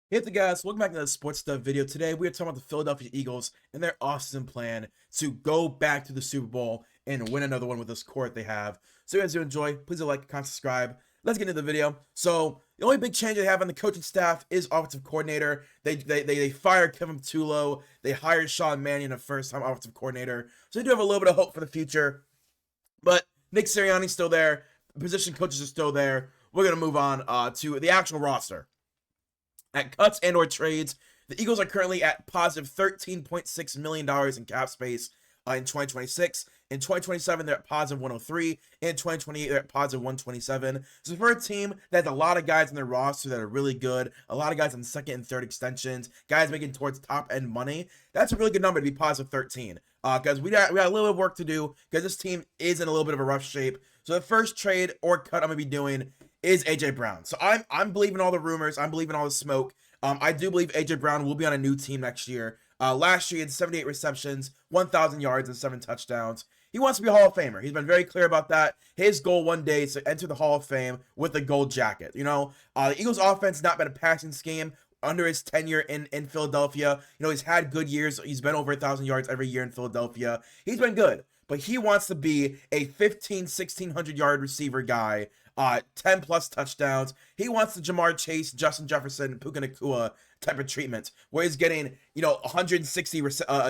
Hey there guys, welcome back to the Sports Stuff video. Today we are talking about the Philadelphia Eagles and their offseason plan to go back to the Super Bowl and win another one with this core that they have. So as you enjoy, please like, comment, subscribe. Let's get into the video. So the only big change they have on the coaching staff is offensive coordinator. They fired Kevin Tulo. They hired Sean Mannion, a first-time offensive coordinator. So they do have a little bit of hope for the future. But Nick Sirianni's still there. Position coaches are still there. We're gonna move on to the actual roster. At cuts and or trades, the Eagles are currently at positive $13.6 million in cap space in 2026. In 2027, they're at positive 103. In 2028, they're at positive 127. So for a team that has a lot of guys in their roster that are really good, a lot of guys on second and third extensions, guys making towards top end money, that's a really good number to be positive 13. Because we got a little bit of work to do because this team is in a little bit of a rough shape. So the first trade or cut I'm gonna be doing is AJ Brown. So I'm believing all the rumors. I'm believing all the smoke. I do believe AJ Brown will be on a new team next year. Last year he had 78 receptions, 1,000 yards, and 7 touchdowns. He wants to be a Hall of Famer. He's been very clear about that. His goal one day is to enter the Hall of Fame with a gold jacket. The Eagles' offense has not been a passing scheme under his tenure in Philadelphia. He's had good years. He's been over 1,000 yards every year in Philadelphia. He's been good. But he wants to be a 1,600 yard receiver guy, 10 plus touchdowns. He wants the Jamar Chase, Justin Jefferson, Puka Nacua type of treatment, where he's getting 160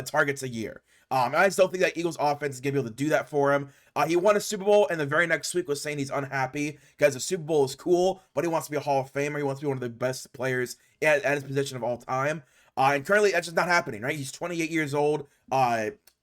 targets a year. I just don't think that Eagles offense is gonna be able to do that for him. He won a Super Bowl, and the very next week was saying he's unhappy because the Super Bowl is cool, but he wants to be a Hall of Famer. He wants to be one of the best players at his position of all time. And currently, that's just not happening, right? He's 28 years old.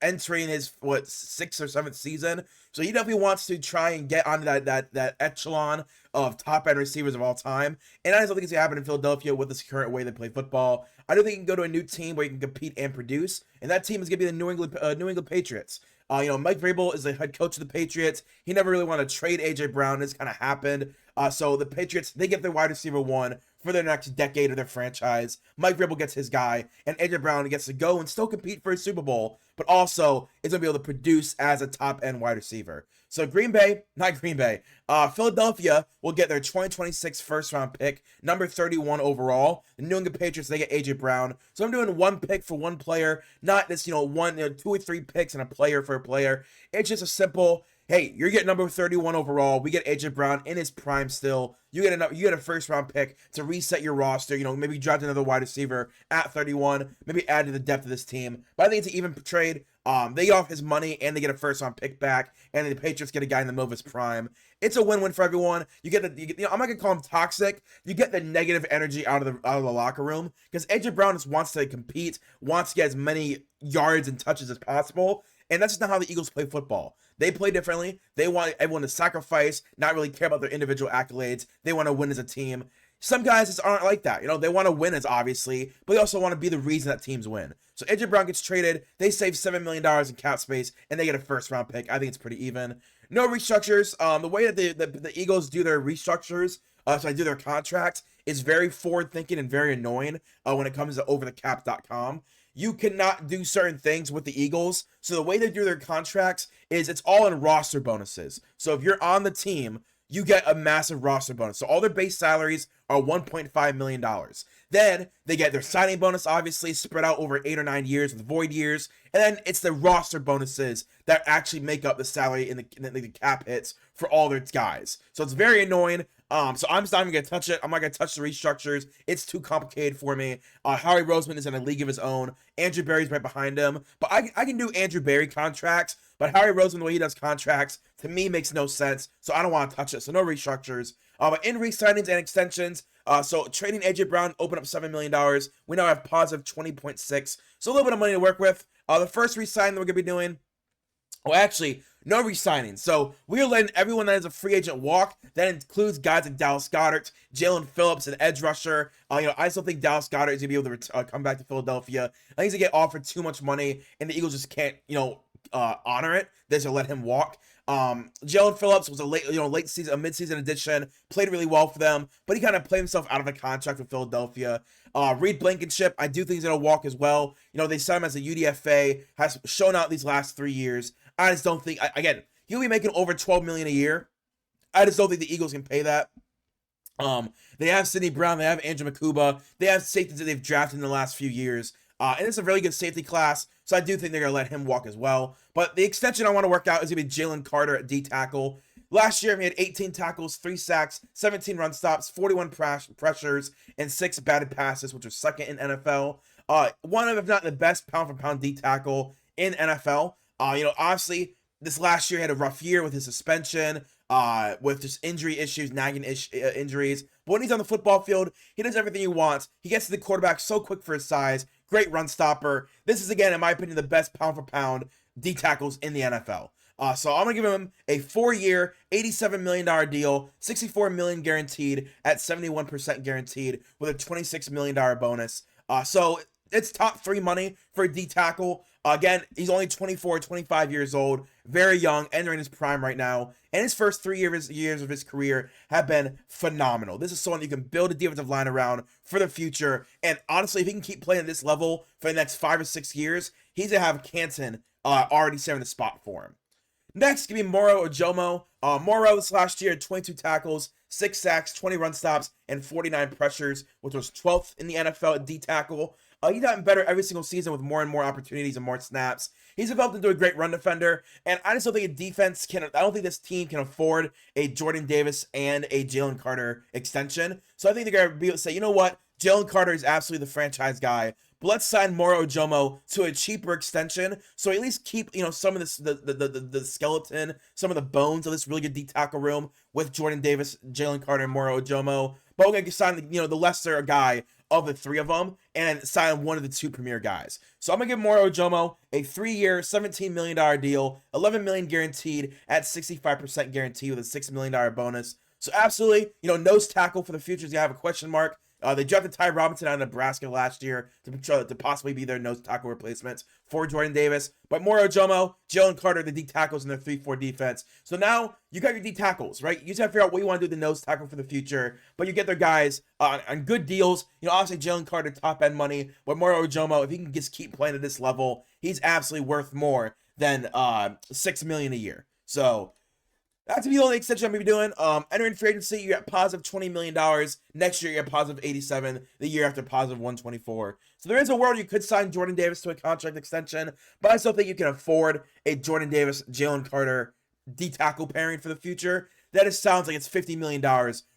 Entering his 6th or 7th season, so he definitely wants to try and get onto that echelon of top end receivers of all time. And I just don't think it's gonna happen in Philadelphia with this current way they play football. I do think he can go to a new team where he can compete and produce, and that team is gonna be the New England Patriots. Mike Vrabel is the head coach of the Patriots. He never really wanted to trade AJ Brown. This kind of happened. So the Patriots, they get their wide receiver one for their next decade of their franchise. Mike Vrabel gets his guy, and AJ Brown gets to go and still compete for a Super Bowl, but also is going to be able to produce as a top-end wide receiver. So Philadelphia will get their 2026 first-round pick, number 31 overall. The New England Patriots, they get AJ Brown. So I'm doing one pick for one player, not this, 2 or 3 picks and a player for a player. It's just a simple, hey, you're getting number 31 overall. We get AJ Brown in his prime still. You get a first round pick to reset your roster. Maybe draft another wide receiver at 31. Maybe add to the depth of this team. But I think it's an even trade. They get off his money and they get a first round pick back, and the Patriots get a guy in the middle of his prime. It's a win-win for everyone. I'm not gonna call him toxic. You get the negative energy out of the locker room because AJ Brown just wants to compete, wants to get as many yards and touches as possible. And that's just not how the Eagles play football. They play differently. They want everyone to sacrifice, not really care about their individual accolades. They want to win as a team. Some guys just aren't like that. They want to win as obviously, but they also want to be the reason that teams win. So AJ Brown gets traded. They save $7 million in cap space, and they get a first-round pick. I think it's pretty even. No restructures. The way that the Eagles do their restructures, so I do their contracts, is very forward-thinking and very annoying when it comes to overthecap.com. You cannot do certain things with the Eagles. So the way they do their contracts is it's all in roster bonuses. So if you're on the team, you get a massive roster bonus. So all their base salaries are $1.5 million. Then they get their signing bonus, obviously, spread out over 8 or 9 years with void years. And then it's the roster bonuses that actually make up the salary in the cap hits for all their guys. So it's very annoying. So I'm just not even going to touch it. I'm not going to touch the restructures. It's too complicated for me. Howie Roseman is in a league of his own. Andrew Berry's right behind him. But I can do Andrew Berry contracts. But Howie Roseman, the way he does contracts, to me makes no sense. So I don't want to touch it. So no restructures. But in re-signings and extensions, so trading AJ Brown opened up $7 million. We now have positive 20.6. So a little bit of money to work with. The first re-sign that we're going to be doing, actually, no re-signing. So we are letting everyone that is a free agent walk. That includes guys like Dallas Goedert, Jalen Phillips, and edge rusher. I still think Dallas Goedert is going to be able to come back to Philadelphia. I think he's going to get offered too much money, and the Eagles just can't, honor it. They're just going to let him walk. Jalen Phillips was a late season, a mid-season addition, played really well for them, but he kind of played himself out of a contract with Philadelphia. Reed Blankenship, I do think he's going to walk as well. They signed him as a UDFA, has shown out these last 3 years. I just don't think, again, he'll be making over $12 million a year. I just don't think the Eagles can pay that. They have Sidney Brown, they have Andrew Makuba, they have safeties that they've drafted in the last few years. And it's a really good safety class, so I do think they're going to let him walk as well. But the extension I want to work out is going to be Jalen Carter at D tackle. Last year, he had 18 tackles, 3 sacks, 17 run stops, 41 pressures, and 6 batted passes, which are second in NFL. One of, if not the best pound-for-pound D tackle in NFL. Obviously, this last year he had a rough year with his suspension, with just injury issues, nagging injuries. But when he's on the football field, he does everything he wants. He gets to the quarterback so quick for his size. Great run stopper. This is, again, in my opinion, the best pound-for-pound D tackles in the NFL. So I'm going to give him a 4-year, $87 million deal, $64 million guaranteed at 71% guaranteed with a $26 million bonus. So it's top 3 money for a D tackle. Again, he's only 24, 25 years old, very young, entering his prime right now. And his first 3 years of his career have been phenomenal. This is someone you can build a defensive line around for the future. And honestly, if he can keep playing at this level for the next 5 or 6 years, he's going to have Canton already saving the spot for him. Next, give me Moro Ojomo. Moro this last year had 22 tackles, 6 sacks, 20 run stops, and 49 pressures, which was 12th in the NFL at D tackle. He's gotten better every single season with more and more opportunities and more snaps. He's developed into a great run defender, and I just don't think I don't think this team can afford a Jordan Davis and a Jalen Carter extension. So I think they're going to be able to say, you know what, Jalen Carter is absolutely the franchise guy. But let's sign Moro Ojomo to a cheaper extension, so at least keep some of this the skeleton, some of the bones of this really good D tackle room with Jordan Davis, Jalen Carter, and Moro Ojomo. But we're gonna sign the lesser guy of the 3 of them and sign one of the 2 premier guys. So I'm gonna give Moro Ojomo a 3-year, $17 million deal, $11 million guaranteed at 65% guarantee with a $6 million bonus. So absolutely, nose tackle for the future. You have a question mark. They drafted Ty Robinson out of Nebraska last year to possibly be their nose tackle replacements for Jordan Davis. But Moro Ojomo, Jalen Carter, the D tackles in their 3-4 defense. So now you got your D tackles, right? You just have to figure out what you want to do with the nose tackle for the future. But you get their guys on good deals. Obviously Jalen Carter, top end money. But Moro Ojomo, if he can just keep playing at this level, he's absolutely worth more than $6 million a year. So that's the only extension I'm going to be doing. Entering free agency, you got positive $20 million. Next year, you got positive 87. The year after, positive 124. So there is a world you could sign Jordan Davis to a contract extension, but I still think you can afford a Jordan Davis, Jalen Carter D-tackle pairing for the future. That just sounds like it's $50 million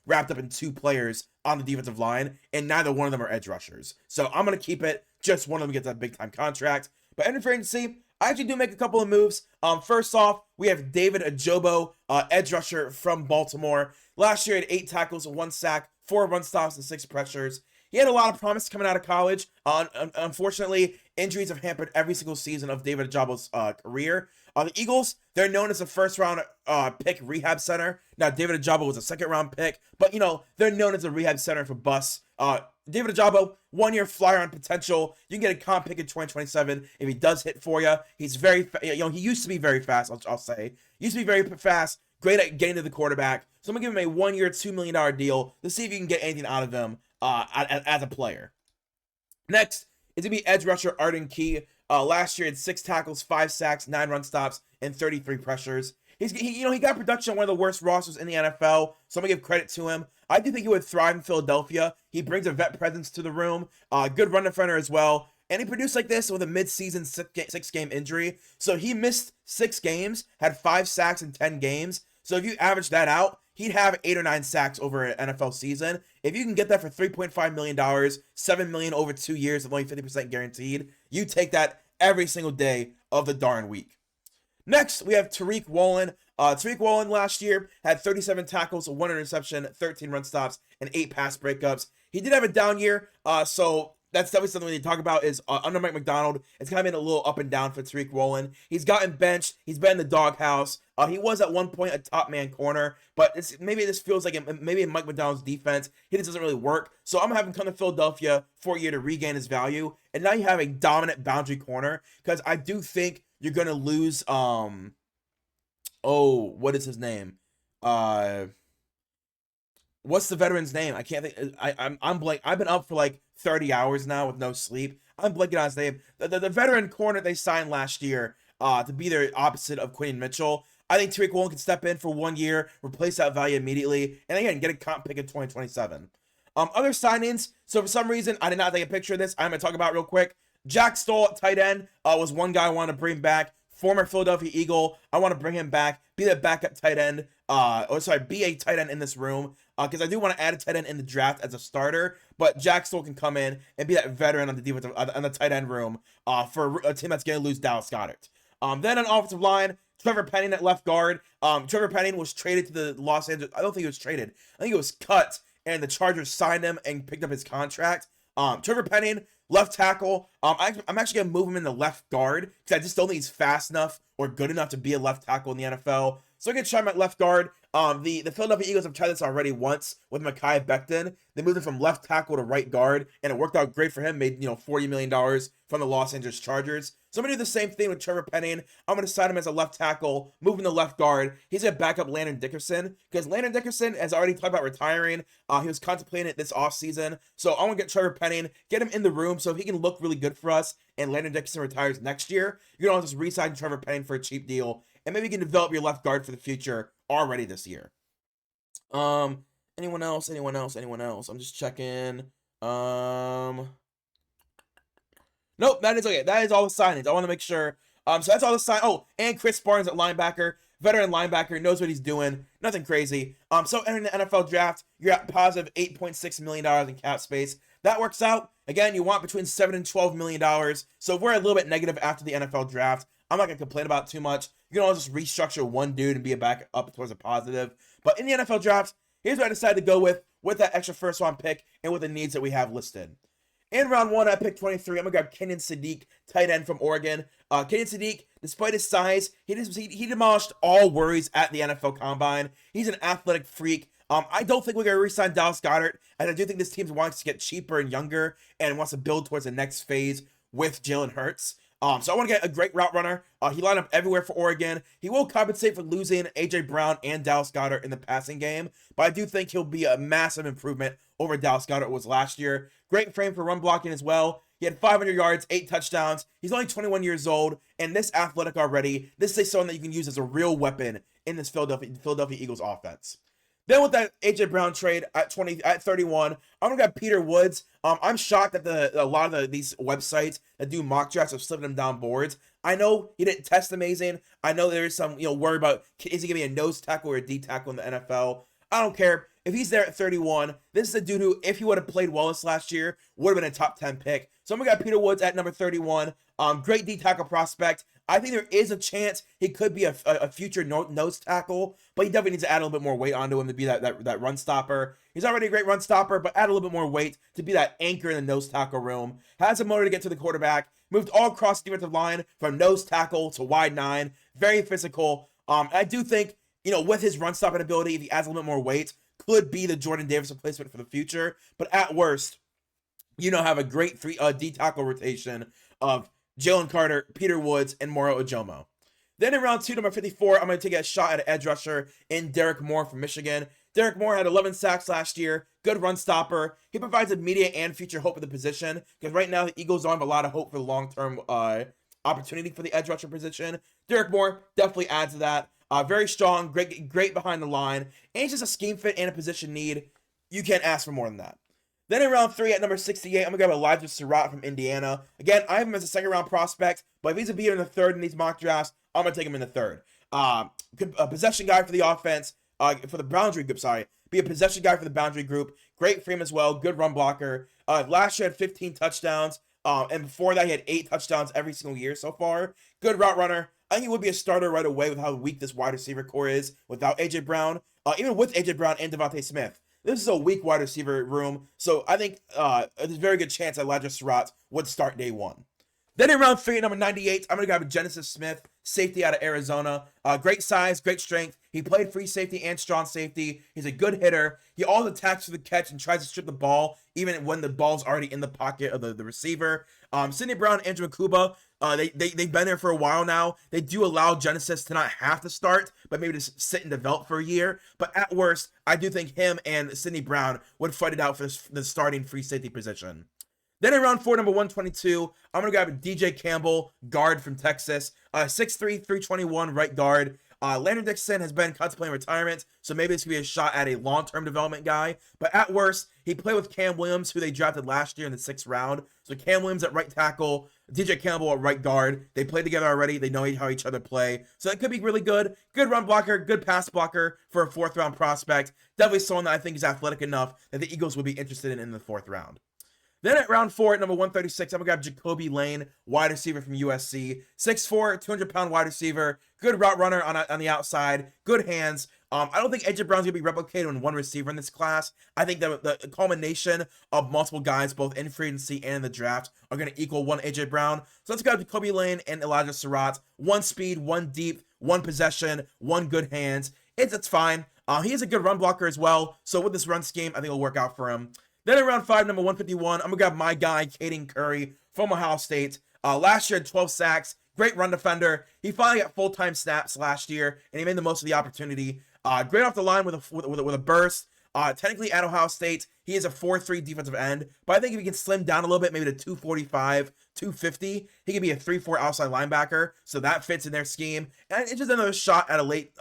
wrapped up in 2 players on the defensive line, and neither one of them are edge rushers. So I'm going to keep it. Just one of them gets that big-time contract. But entering free agency, I actually do make a couple of moves. First off, we have David Ajobo, edge rusher from Baltimore. Last year, he had 8 tackles, 1 sack, 4 run stops, and 6 pressures. He had a lot of promise coming out of college. Unfortunately, injuries have hampered every single season of David Ajobo's career. The Eagles, they're known as a first-round pick rehab center. Now, David Ajobo was a second-round pick, but, they're known as a rehab center for busts. David Ajobo, 1-year flyer on potential. You can get a comp pick in 2027 if he does hit for you. He's very, he used to be very fast, I'll say. Used to be very fast, great at getting to the quarterback. So I'm going to give him a 1-year, $2 million deal to see if you can get anything out of him as a player. Next is going to be edge rusher Arden Key. Last year, he had 6 tackles, 5 sacks, 9 run stops, and 33 pressures. He got production on one of the worst rosters in the NFL, so I'm going to give credit to him. I do think he would thrive in Philadelphia. He brings a vet presence to the room, good run defender as well, and he produced like this with a mid-season 6-game injury. So he missed 6 games, had 5 sacks in 10 games. So if you average that out, he'd have 8 or 9 sacks over an NFL season. If you can get that for $3.5 million, $7 million over 2 years with only 50% guaranteed, you take that every single day of the darn week. Next, we have Tariq Woolen. Tariq Woolen last year had 37 tackles, 1 interception, 13 run stops, and 8 pass breakups. He did have a down year, so that's definitely something we need to talk about is under Mike Macdonald, it's kind of been a little up and down for Tariq Woolen. He's gotten benched. He's been in the doghouse. He was at one point a top man corner, but maybe this feels like maybe in Mike Macdonald's defense, he just doesn't really work. So I'm going to have him come to Philadelphia for a year to regain his value. And now you have a dominant boundary corner because I do think you're going to lose, what is his name? What's the veteran's name? I can't think. I'm blank. I've been up for like 30 hours now with no sleep. I'm blanking on his name. The veteran corner they signed last year to be their opposite of Quinn Mitchell. I think Tariq Woolen can step in for 1 year, replace that value immediately, and again, get a comp pick in 2027. Other signings, so for some reason, I did not take a picture of this. I'm going to talk about it real quick. Jack Stoll at tight end was one guy I want to bring back. Former Philadelphia Eagle. I want to bring him back, be that backup tight end, be a tight end in this room, because I do want to add a tight end in the draft as a starter, but Jack Stoll can come in and be that veteran on the defensive, on the tight end room, for a team that's going to lose Dallas Goedert. Then on offensive line, Trevor Penning at left guard. Trevor Penning was traded to the Los Angeles, I don't think he was traded, I think it was cut, and the Chargers signed him and picked up his contract. Trevor Penning, left tackle. I'm actually going to move him into left guard because I just don't think he's fast enough or good enough to be a left tackle in the NFL. So I'm going to try him at left guard. The Philadelphia Eagles have tried this already once with Mekhi Becton. They moved him from left tackle to right guard, and it worked out great for him. Made, $40 million from the Los Angeles Chargers. So I'm going to do the same thing with Trevor Penning. I'm going to sign him as a left tackle, move him to left guard. He's going to back up Landon Dickerson because Landon Dickerson has already talked about retiring. He was contemplating it this offseason. So I want to get Trevor Penning, get him in the room so he can look really good for us, and Landon Dickerson retires next year. You can always just re-sign Trevor Penning for a cheap deal, and maybe you can develop your left guard for the future already this year. Anyone else? I'm just checking. Nope, that is okay. That is all the signings. I want to make sure. So that's all the sign. Oh, and Chris Barnes at linebacker, veteran linebacker, knows what he's doing. Nothing crazy. So entering the NFL draft, you're at positive $8.6 million in cap space. That works out. Again, you want between $7 and $12 million. So if we're a little bit negative after the NFL draft, I'm not going to complain about it too much. You can always just restructure one dude and be a back up towards a positive. But in the NFL draft, here's what I decided to go with that extra first round pick and with the needs that we have listed. In round 1, I picked 23. I'm going to grab Kenyon Sadiq, tight end from Oregon. Kenyon Sadiq, despite his size, he demolished all worries at the NFL Combine. He's an athletic freak. I don't think we're going to re-sign Dallas Goedert, and I do think this team wants to get cheaper and younger and wants to build towards the next phase with Jalen Hurts. So I want to get a great route runner. He lined up everywhere for Oregon. He will compensate for losing A.J. Brown and Dallas Goedert in the passing game, but I do think he'll be a massive improvement over Dallas Goedert was last year. Great frame for run blocking as well. He had 500 yards, 8 touchdowns. He's only 21 years old, and this athletic already. This is someone that you can use as a real weapon in this Philadelphia Eagles offense. Then with that A.J. Brown trade at 31, I'm gonna grab Peter Woods. I'm shocked that a lot of these websites that do mock drafts are slipping him down boards. I know he didn't test amazing. I know there is some worry about, is he gonna be a nose tackle or a D tackle in the NFL? I don't care. If he's there at 31, this is a dude who, if he would have played well this last year, would have been a top 10 pick. So I'm gonna grab Peter Woods at number 31. Great D tackle prospect. I think there is a chance he could be a future nose tackle, but he definitely needs to add a little bit more weight onto him to be that run stopper. He's already a great run stopper, but add a little bit more weight to be that anchor in the nose tackle room. Has a motor to get to the quarterback. Moved all across the defensive line from nose tackle to wide 9. Very physical. I do think, with his run stopping ability, if he adds a little bit more weight, could be the Jordan Davis replacement for the future. But at worst, have a great D tackle rotation of Jalen Carter, Peter Woods, and Moro Ojomo. Then in round 2, number 54, I'm going to take a shot at an edge rusher in Derek Moore from Michigan. Derek Moore had 11 sacks last year. Good run stopper. He provides immediate and future hope at the position because right now the Eagles don't have a lot of hope for the long-term opportunity for the edge rusher position. Derek Moore definitely adds to that. Very strong, great behind the line, and he's just a scheme fit and a position need. You can't ask for more than that. Then in round 3 at number 68, I'm going to grab Elijah Surratt from Indiana. Again, I have him as a second round prospect, but if he's a beater in the 3rd in these mock drafts, I'm going to take him in the 3rd. A possession guy for the offense, for the boundary group, be a possession guy for the boundary group. Great frame as well, good run blocker. Last year had 15 touchdowns, and before that he had 8 touchdowns every single year so far. Good route runner. I think he would be a starter right away with how weak this wide receiver core is without A.J. Brown, even with A.J. Brown and Devontae Smith. This is a weak wide receiver room, so I think there's a very good chance that Elijah Surratt would start day 1. Then in round 3, number 98, I'm going to grab Genesis Smith, safety out of Arizona. Great size, great strength. He played free safety and strong safety. He's a good hitter. He always attacks for the catch and tries to strip the ball, even when the ball's already in the pocket of the receiver. Sidney Brown and Andrew Akuba, they've been there for a while now. They do allow Genesis to not have to start, but maybe just sit and develop for a year. But at worst, I do think him and Sidney Brown would fight it out for the starting free safety position. Then in round 4, number 122, I'm going to grab DJ Campbell, guard from Texas. 6'3", 321 right guard. Landon Dixon has been contemplating retirement, so maybe this could be a shot at a long-term development guy. But at worst, he played with Cam Williams, who they drafted last year in the 6th round. So Cam Williams at right tackle, DJ Campbell at right guard. They played together already. They know how each other play. So that could be really good. Good run blocker, good pass blocker for a 4th-round prospect. Definitely someone that I think is athletic enough that the Eagles would be interested in the 4th round. Then at round 4, at number 136, I'm going to grab Jacoby Lane, wide receiver from USC. 6'4", 200-pound wide receiver. Good route runner on the outside. Good hands. I don't think AJ Brown's going to be replicated on one receiver in this class. I think the culmination of multiple guys, both in free agency and in the draft, are going to equal one AJ Brown. So let's go Jacoby Lane and Elijah Surratt. One speed, one deep, one possession, one good hands. It's fine. He is a good run blocker as well. So with this run scheme, I think it'll work out for him. Then in round 5, number 151, I'm going to grab my guy, Caden Curry from Ohio State. Last year, 12 sacks, great run defender. He finally got full-time snaps last year, and he made the most of the opportunity. Great off the line with a burst. Technically at Ohio State, he is a 4'3" defensive end, but I think if he can slim down a little bit, maybe to 245, 250, he can be a 3-4 outside linebacker, so that fits in their scheme. And it's just another shot at a late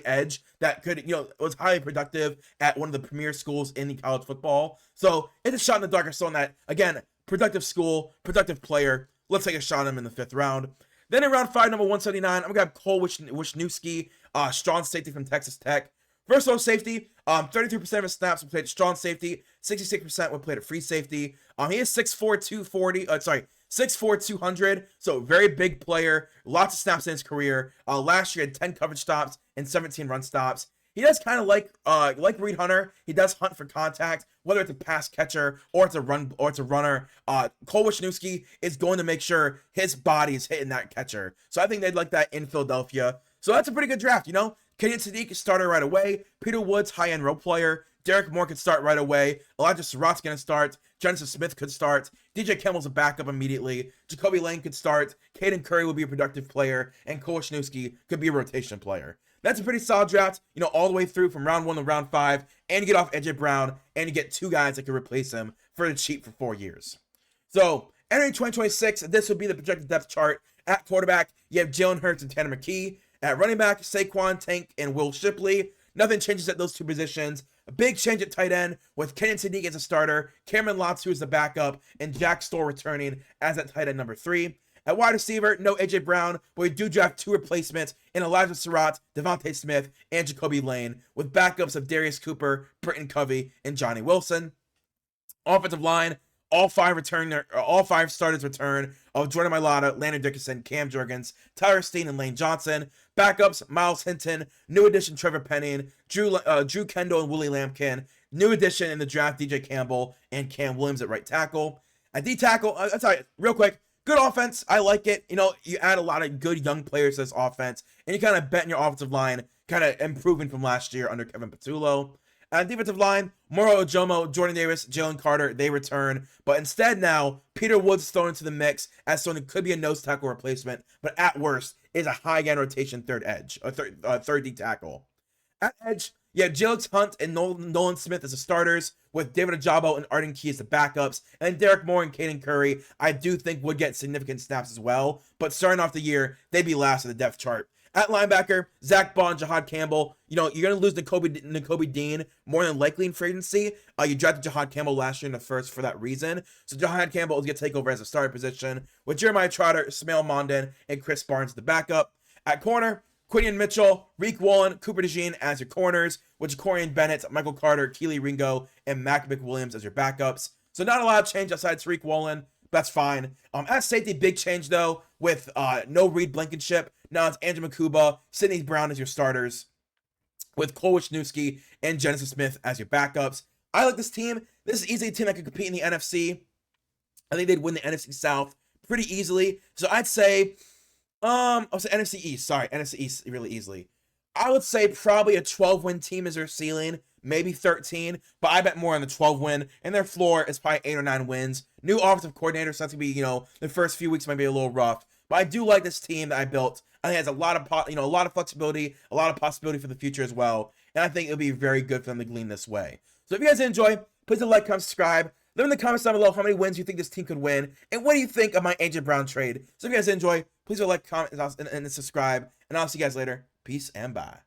edge that could, was highly productive at one of the premier schools in the college football. So it's a shot in the dark of someone that, again, productive school, productive player. Let's take a shot at him in the 5th round. Then in round 5, number 179, I'm going to grab Cole Wisniewski, strong safety from Texas Tech. Versatile safety, 33% of his snaps were played at strong safety, 66% were played at free safety. He is 6'4", 200, so very big player, lots of snaps in his career. Last year, he had 10 coverage stops and 17 run stops. He does kind of like Reed Hunter. He does hunt for contact, whether it's a pass catcher or it's a runner. Cole Wisniewski is going to make sure his body is hitting that catcher. So I think they'd like that in Philadelphia. So that's a pretty good draft, Kenyon Sadiq is starter right away. Peter Woods, high-end role player. Derek Moore could start right away. Elijah Surratt's going to start. Genesis Smith could start. DJ Campbell's a backup immediately. Jacoby Lane could start. Caden Curry will be a productive player. And Cole Wisniewski could be a rotation player. That's a pretty solid draft, all the way through from round 1 to round 5. And you get off AJ Brown, and you get 2 guys that can replace him for the cheap for 4 years. So, entering 2026, this would be the projected depth chart. At quarterback, you have Jalen Hurts and Tanner McKee. At running back, Saquon, Tank, and Will Shipley. Nothing changes at those 2 positions. A big change at tight end with Kenyon Sadiq as a starter, Cameron Lotz, as the backup, and Jack Stoll returning as at tight end number 3. At wide receiver, no AJ Brown, but we do draft 2 replacements in Elijah Surratt, Devontae Smith, and Jacoby Lane, with backups of Darius Cooper, Britton Covey, and Johnny Wilson. Offensive line, all 5 starters return of Jordan Mailata, Landon Dickerson, Cam Jurgens, Tyler Steen, and Lane Johnson. Backups, Miles Hinton, new addition Trevor Penning, Drew Kendall, and Willie Lampkin. New addition in the draft, DJ Campbell and Cam Williams at right tackle. At D tackle, I'll tell you real quick, good offense. I like it. You add a lot of good young players to this offense, and you kind of bet in your offensive line, kind of improving from last year under Kevin Patullo. At defensive line, Moro Ojomo, Jordan Davis, Jalen Carter, they return. But instead now, Peter Woods is thrown into the mix as someone who could be a nose tackle replacement, but at worst is a high-end rotation third D tackle. At edge, you have Jalix Hunt and Nolan Smith as the starters, with David Ajabo and Arden Key as the backups, and Derek Moore and Caden Curry, I do think would get significant snaps as well, but starting off the year, they'd be last in the depth chart. At linebacker, Zach Bond, Jahad Campbell. You're going to lose Nakobe Dean more than likely in free agency. You drafted Jahad Campbell last year in the first for that reason. So Jahad Campbell is going to take over as a starter position with Jeremiah Trotter, Smail Mondon, and Chris Barnes the backup. At corner, Quinion Mitchell, Reek Wallen, Cooper DeJean as your corners, with Jacorian Bennett, Michael Carter, Keely Ringo, and Mac McWilliams as your backups. So not a lot of change outside Tariq Wallen. That's fine. At safety, big change though, with no Reed Blankenship. Now it's Andrew Makuba, Sidney Brown as your starters, with Cole Wisniewski and Genesis Smith as your backups. I like this team. This is easily a team that could compete in the NFC. I think they'd win the NFC South pretty easily. So I'd say, I'll say NFC East. Sorry, NFC East really easily. I would say probably a 12-win team is their ceiling, maybe 13, but I bet more on the 12-win, and their floor is probably 8 or 9 wins. New offensive coordinator, so that's going to be, the first few weeks might be a little rough, but I do like this team that I built. I think it has a lot of flexibility, a lot of possibility for the future as well, and I think it'll be very good for them to glean this way. So if you guys enjoy, please like, comment, subscribe. Leave in the comments down below how many wins you think this team could win, and what do you think of my AJ Brown trade. So if you guys enjoy, please like, comment, and subscribe. And I'll see you guys later. Peace and bye.